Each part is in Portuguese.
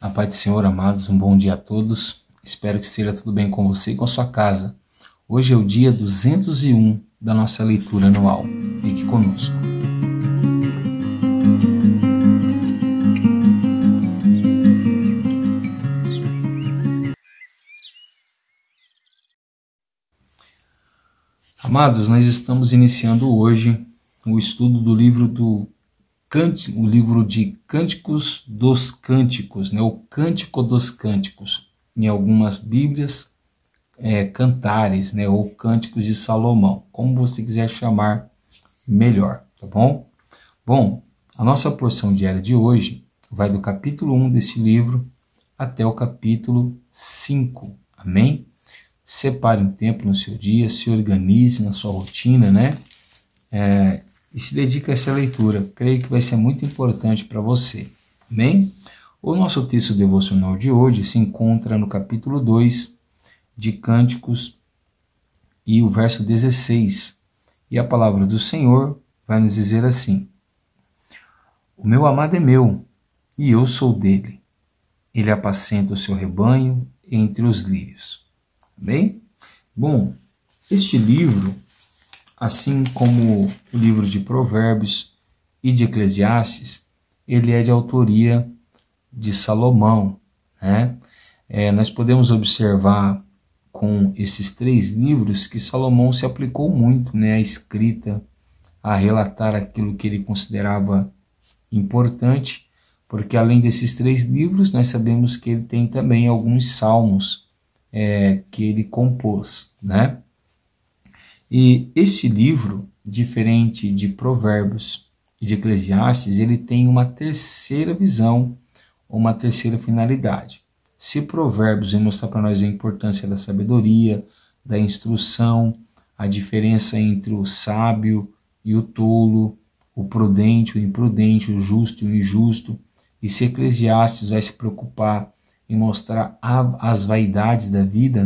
A paz do Senhor, amados, um bom dia a todos. Espero que esteja tudo bem com você e com a sua casa. Hoje é o dia 201 da nossa leitura anual. Fique conosco. Amados, nós estamos iniciando hoje o estudo do livro o livro de Cânticos dos Cânticos, o Cântico dos Cânticos. Em algumas Bíblias, Cantares, ou Cânticos de Salomão, como você quiser chamar melhor, tá bom? Bom, a nossa porção diária de hoje vai do capítulo 1 desse livro até o capítulo 5, amém? Separe um tempo no seu dia, se organize na sua rotina, e se dedique a essa leitura. Creio que vai ser muito importante para você, amém? O nosso texto devocional de hoje se encontra no capítulo 2 de Cânticos e o verso 16. E a palavra do Senhor vai nos dizer assim: O meu amado é meu, e eu sou dele. Ele apacenta o seu rebanho entre os lírios. Amém? Bom, este livro, assim como o livro de Provérbios e de Eclesiastes, ele é de autoria de Salomão, nós podemos observar com esses três livros que Salomão se aplicou muito, à escrita, a relatar aquilo que ele considerava importante, porque além desses três livros, nós sabemos que ele tem também alguns salmos que ele compôs, E este livro, diferente de Provérbios e de Eclesiastes, ele tem uma terceira visão, uma terceira finalidade. Se Provérbios vai mostrar para nós a importância da sabedoria, da instrução, a diferença entre o sábio e o tolo, o prudente, o imprudente, o justo e o injusto, e se Eclesiastes vai se preocupar em mostrar as vaidades da vida,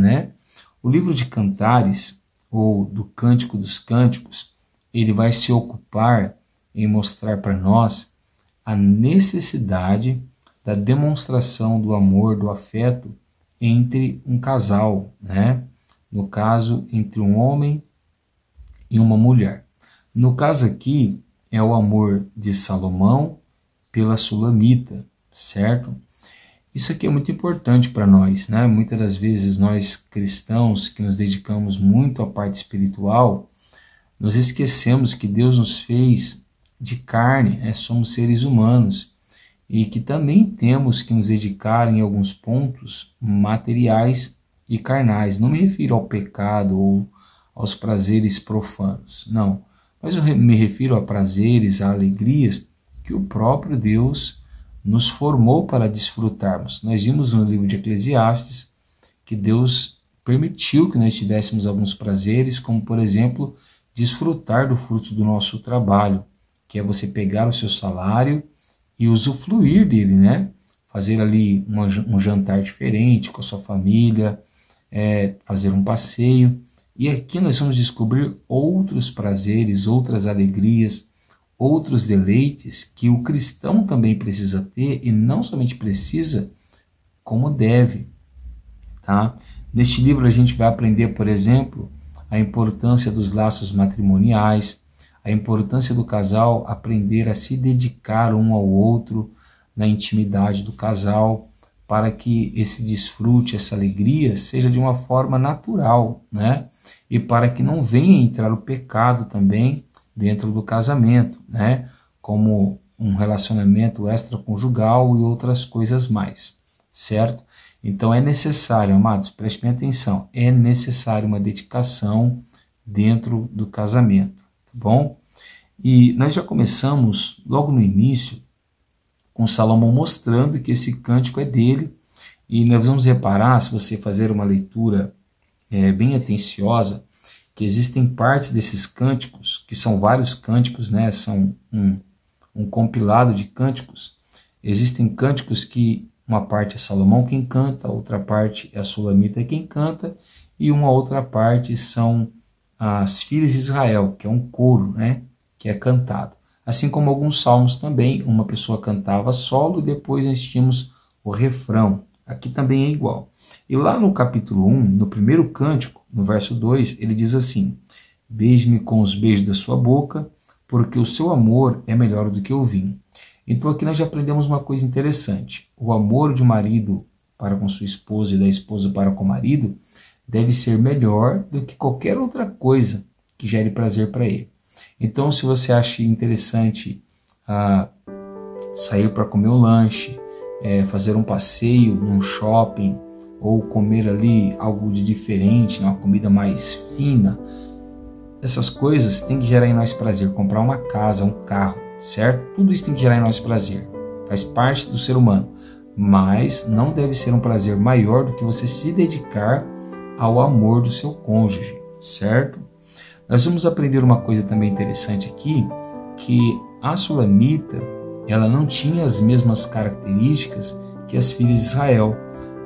O livro de Cantares, ou do Cântico dos Cânticos, ele vai se ocupar em mostrar para nós a necessidade da demonstração do amor, do afeto entre um casal, No caso, entre um homem e uma mulher. No caso aqui, é o amor de Salomão pela Sulamita, certo? Isso aqui é muito importante para nós, Muitas das vezes nós cristãos que nos dedicamos muito à parte espiritual, nós esquecemos que Deus nos fez de carne, somos seres humanos e que também temos que nos dedicar em alguns pontos materiais e carnais. Não me refiro ao pecado ou aos prazeres profanos, não. Mas eu me refiro a prazeres, a alegrias que o próprio Deus nos formou para desfrutarmos. Nós vimos no livro de Eclesiastes que Deus permitiu que nós tivéssemos alguns prazeres, como por exemplo, desfrutar do fruto do nosso trabalho, que é você pegar o seu salário e usufruir dele, Fazer ali um jantar diferente com a sua família, fazer um passeio. E aqui nós vamos descobrir outros prazeres, outras alegrias, outros deleites que o cristão também precisa ter, e não somente precisa, como deve, Neste livro a gente vai aprender, por exemplo, a importância dos laços matrimoniais, a importância do casal aprender a se dedicar um ao outro na intimidade do casal, para que esse desfrute, essa alegria seja de uma forma natural, E para que não venha entrar o pecado também dentro do casamento, Como um relacionamento extraconjugal e outras coisas mais, certo? Então é necessário, amados, prestem atenção, é necessário uma dedicação dentro do casamento, tá bom? E nós já começamos logo no início com Salomão mostrando que esse cântico é dele, e nós vamos reparar, se você fazer uma leitura bem atenciosa, que existem partes desses cânticos, que são vários cânticos, são um compilado de cânticos. Existem cânticos que uma parte é Salomão quem canta, outra parte é a Sulamita quem canta, e uma outra parte são as filhas de Israel, que é um coro, que é cantado. Assim como alguns salmos também, uma pessoa cantava solo e depois nós tínhamos o refrão. Aqui também é igual. E lá no capítulo 1, no primeiro cântico, no verso 2, ele diz assim: beije-me com os beijos da sua boca, porque o seu amor é melhor do que o vinho. Então aqui nós já aprendemos uma coisa interessante. O amor de um marido para com sua esposa e da esposa para com o marido deve ser melhor do que qualquer outra coisa que gere prazer para ele. Então, se você acha interessante sair para comer um lanche, fazer um passeio num shopping, ou comer ali algo de diferente, uma comida mais fina, essas coisas têm que gerar em nós prazer. Comprar uma casa, um carro, certo? Tudo isso tem que gerar em nós prazer. Faz parte do ser humano. Mas não deve ser um prazer maior do que você se dedicar ao amor do seu cônjuge, certo? Nós vamos aprender uma coisa também interessante aqui, que a Sulamita, ela não tinha as mesmas características que as filhas de Israel,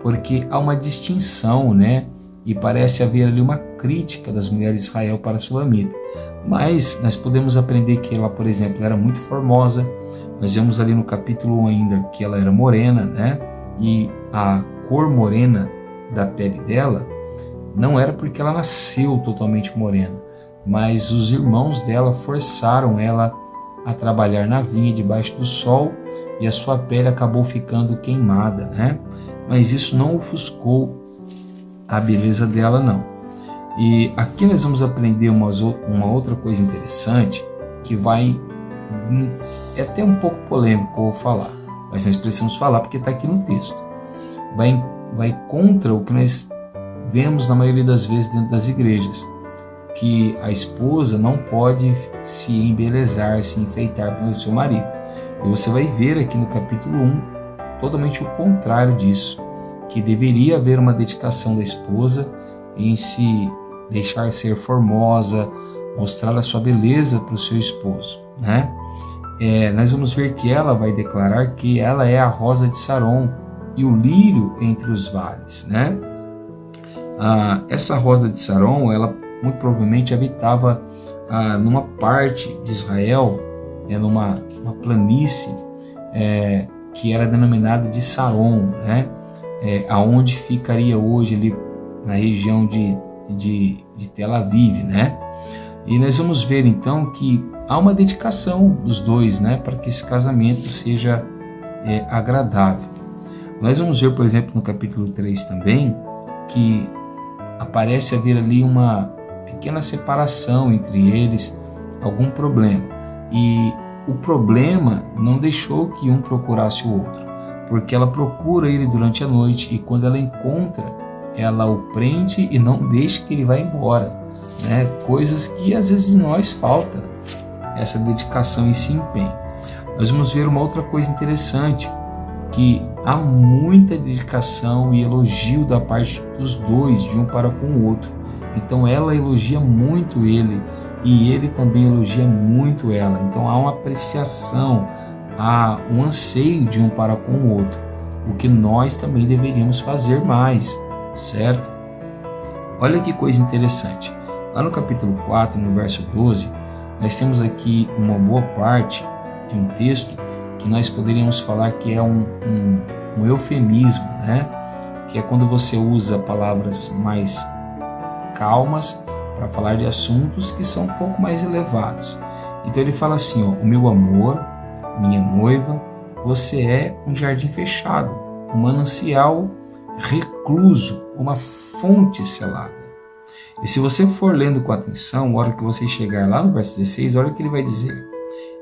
porque há uma distinção, né? E parece haver ali uma crítica das mulheres de Israel para a Sulamita. Mas nós podemos aprender que ela, por exemplo, era muito formosa. Nós vemos ali no capítulo 1 ainda que ela era morena, né? E a cor morena da pele dela não era porque ela nasceu totalmente morena, mas os irmãos dela forçaram ela a trabalhar na vinha debaixo do sol e a sua pele acabou ficando queimada, né? Mas isso não ofuscou a beleza dela, não. E aqui nós vamos aprender uma outra coisa interessante, que é até um pouco polêmico que eu vou falar, mas nós precisamos falar porque está aqui no texto. Vai contra o que nós vemos na maioria das vezes dentro das igrejas, que a esposa não pode se embelezar, se enfeitar pelo seu marido. E você vai ver aqui no capítulo 1 totalmente o contrário disso, que deveria haver uma dedicação da esposa em se deixar ser formosa, mostrar a sua beleza para o seu esposo, né? Nós vamos ver que ela vai declarar que ela é a rosa de Saron e o lírio entre os vales, né? Essa rosa de Saron, ela muito provavelmente habitava numa parte de Israel, numa planície que era denominada de Saron, né? Aonde ficaria hoje ali na região de Tel Aviv, né? E nós vamos ver então que há uma dedicação dos dois, né, para que esse casamento seja agradável. Nós vamos ver, por exemplo, no capítulo 3 também, que aparece haver ali uma pequena separação entre eles, algum problema. E o problema não deixou que um procurasse o outro, porque ela procura ele durante a noite e quando ela encontra, ela o prende e não deixa que ele vá embora, né? Coisas que às vezes nós falta essa dedicação e esse empenho. Nós vamos ver uma outra coisa interessante, que há muita dedicação e elogio da parte dos dois, de um para com o outro. Então ela elogia muito ele e ele também elogia muito ela. Então há uma apreciação, há um anseio de um para com o outro, o que nós também deveríamos fazer mais, certo? Olha que coisa interessante. Lá no capítulo 4, no verso 12, nós temos aqui uma boa parte de um texto que nós poderíamos falar que é um eufemismo, né? Que é quando você usa palavras mais calmas para falar de assuntos que são um pouco mais elevados. Então ele fala assim, ó: o meu amor, minha noiva, você é um jardim fechado, um manancial recluso, uma fonte selada. E se você for lendo com atenção, a hora que você chegar lá no verso 16, olha o que ele vai dizer: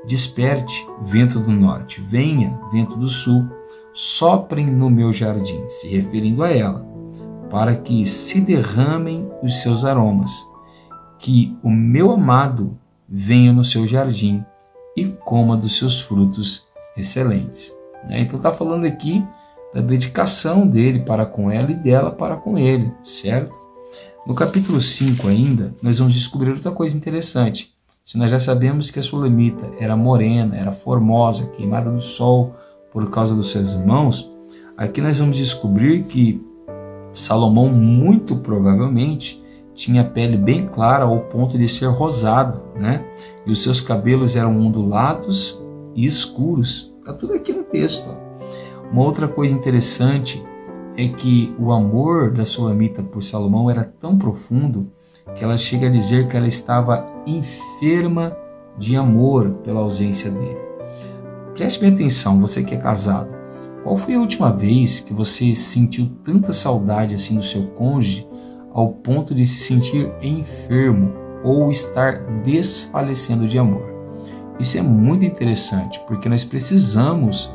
desperte, vento do norte, venha, vento do sul, soprem no meu jardim, se referindo a ela, para que se derramem os seus aromas, que o meu amado venha no seu jardim e coma dos seus frutos excelentes. Então está falando aqui da dedicação dele para com ela e dela para com ele, certo? No capítulo 5 ainda, nós vamos descobrir outra coisa interessante. Se nós já sabemos que a Sulamita era morena, era formosa, queimada do sol por causa dos seus irmãos, aqui nós vamos descobrir que Salomão muito provavelmente tinha a pele bem clara ao ponto de ser rosado, né? E os seus cabelos eram ondulados e escuros. Está tudo aqui no texto. Uma outra coisa interessante é que o amor da Sulamita por Salomão era tão profundo que ela chega a dizer que ela estava enferma de amor pela ausência dele. Preste bem atenção, você que é casado. Qual foi a última vez que você sentiu tanta saudade assim do seu cônjuge ao ponto de se sentir enfermo ou estar desfalecendo de amor? Isso é muito interessante, porque nós precisamos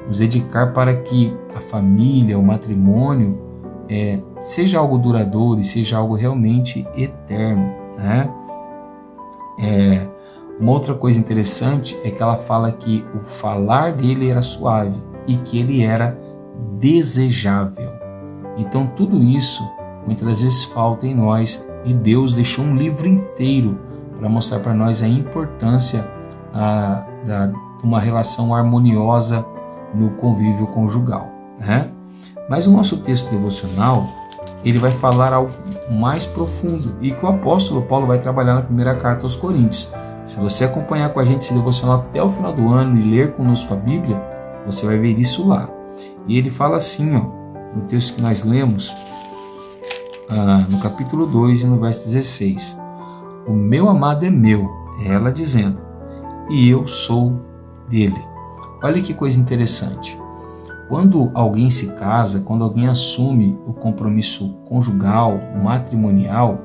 nos dedicar para que a família, o matrimônio, seja algo duradouro e seja algo realmente eterno, né? Uma outra coisa interessante é que ela fala que o falar dele era suave e que ele era desejável. Então tudo isso muitas vezes falta em nós e Deus deixou um livro inteiro para mostrar para nós a importância de uma relação harmoniosa no convívio conjugal, né? Mas o nosso texto devocional, ele vai falar algo mais profundo e que o apóstolo Paulo vai trabalhar na primeira carta aos Coríntios. Se você acompanhar com a gente esse devocional até o final do ano e ler conosco a Bíblia, você vai ver isso lá. E ele fala assim, no texto que nós lemos, no capítulo 2 e no verso 16. O meu amado é meu, é ela dizendo, e eu sou dele. Olha que coisa interessante. Quando alguém se casa, quando alguém assume o compromisso conjugal, matrimonial,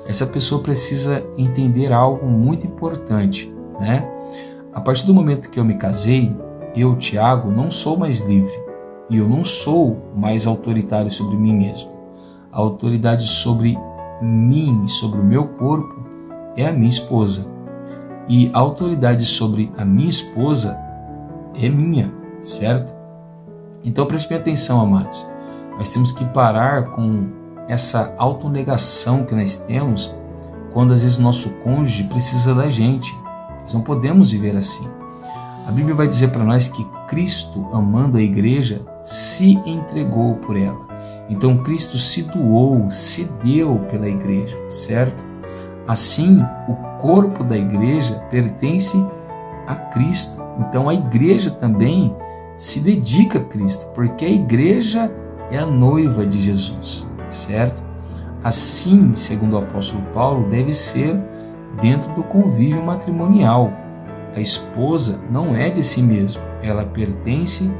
essa pessoa precisa entender algo muito importante, né? A partir do momento que eu me casei, eu, Tiago, não sou mais livre e eu não sou mais autoritário sobre mim mesmo. A autoridade sobre mim, sobre o meu corpo, é a minha esposa. E a autoridade sobre a minha esposa é minha, certo? Então preste bem atenção, amados. Nós temos que parar com essa autonegação que nós temos quando às vezes o nosso cônjuge precisa da gente. Nós não podemos viver assim. A Bíblia vai dizer para nós que Cristo, amando a igreja, se entregou por ela. Então Cristo se doou, se deu pela igreja, certo? Assim, o corpo da igreja pertence a Cristo. Então a igreja também se dedica a Cristo, porque a igreja é a noiva de Jesus, certo? Assim, segundo o apóstolo Paulo, deve ser dentro do convívio matrimonial. A esposa não é de si mesma, ela pertence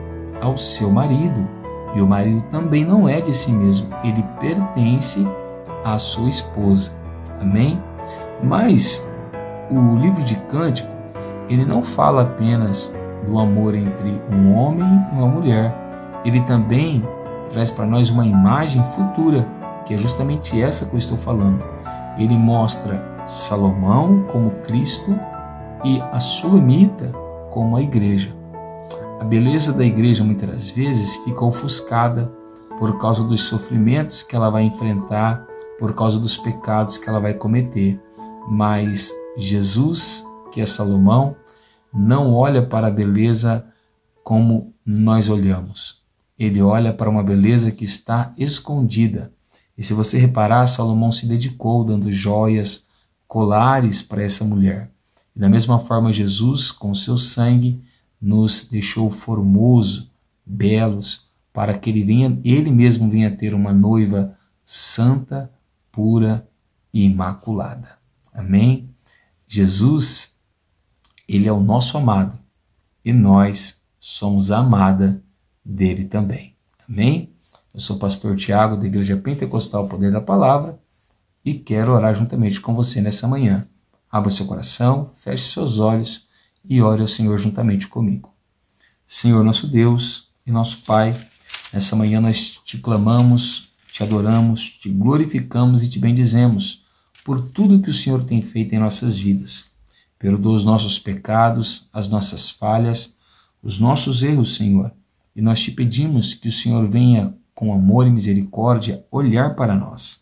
ao seu marido. E o marido também não é de si mesmo, ele pertence à sua esposa. Amém? Mas o livro de Cântico, ele não fala apenas do amor entre um homem e uma mulher. Ele também traz para nós uma imagem futura, que é justamente essa que eu estou falando. Ele mostra Salomão como Cristo e a Sulamita como a igreja. A beleza da igreja muitas das vezes fica ofuscada por causa dos sofrimentos que ela vai enfrentar, por causa dos pecados que ela vai cometer. Mas Jesus, que é Salomão, não olha para a beleza como nós olhamos. Ele olha para uma beleza que está escondida. E se você reparar, Salomão se dedicou dando joias, colares para essa mulher. E da mesma forma, Jesus, com seu sangue, nos deixou formoso, belos, para que ele mesmo venha ter uma noiva santa, pura e imaculada. Amém? Jesus, ele é o nosso amado e nós somos a amada dele também. Amém? Eu sou o pastor Tiago, da Igreja Pentecostal Poder da Palavra, e quero orar juntamente com você nessa manhã. Abra seu coração, feche seus olhos e ore ao Senhor juntamente comigo. Senhor nosso Deus e nosso Pai, nessa manhã nós te clamamos, te adoramos, te glorificamos e te bendizemos por tudo que o Senhor tem feito em nossas vidas. Perdoa os nossos pecados, as nossas falhas, os nossos erros, Senhor. E nós te pedimos que o Senhor venha com amor e misericórdia olhar para nós.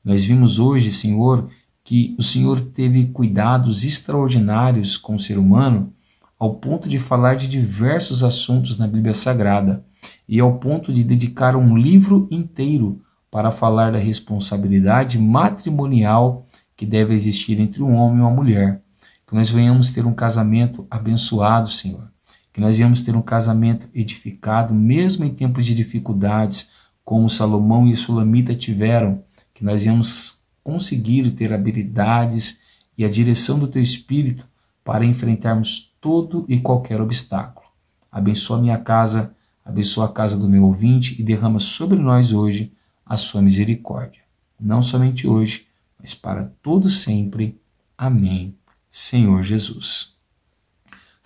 Nós vimos hoje, Senhor, que o Senhor teve cuidados extraordinários com o ser humano ao ponto de falar de diversos assuntos na Bíblia Sagrada e ao ponto de dedicar um livro inteiro para falar da responsabilidade matrimonial que deve existir entre um homem e uma mulher. Que nós venhamos ter um casamento abençoado, Senhor. que nós íamos ter um casamento edificado, mesmo em tempos de dificuldades, como Salomão e Sulamita tiveram, que nós íamos conseguir ter habilidades e a direção do Teu Espírito para enfrentarmos todo e qualquer obstáculo. Abençoa a minha casa, abençoa a casa do meu ouvinte e derrama sobre nós hoje a sua misericórdia. Não somente hoje, mas para todo sempre. Amém, Senhor Jesus.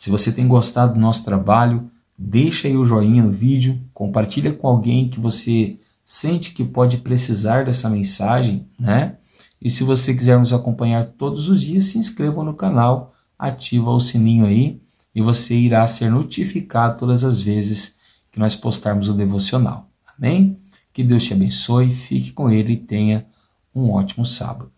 Se você tem gostado do nosso trabalho, deixa aí o joinha no vídeo, compartilha com alguém que você sente que pode precisar dessa mensagem, né? E se você quiser nos acompanhar todos os dias, se inscreva no canal, ativa o sininho aí e você irá ser notificado todas as vezes que nós postarmos o devocional. Amém? Que Deus te abençoe, fique com Ele e tenha um ótimo sábado.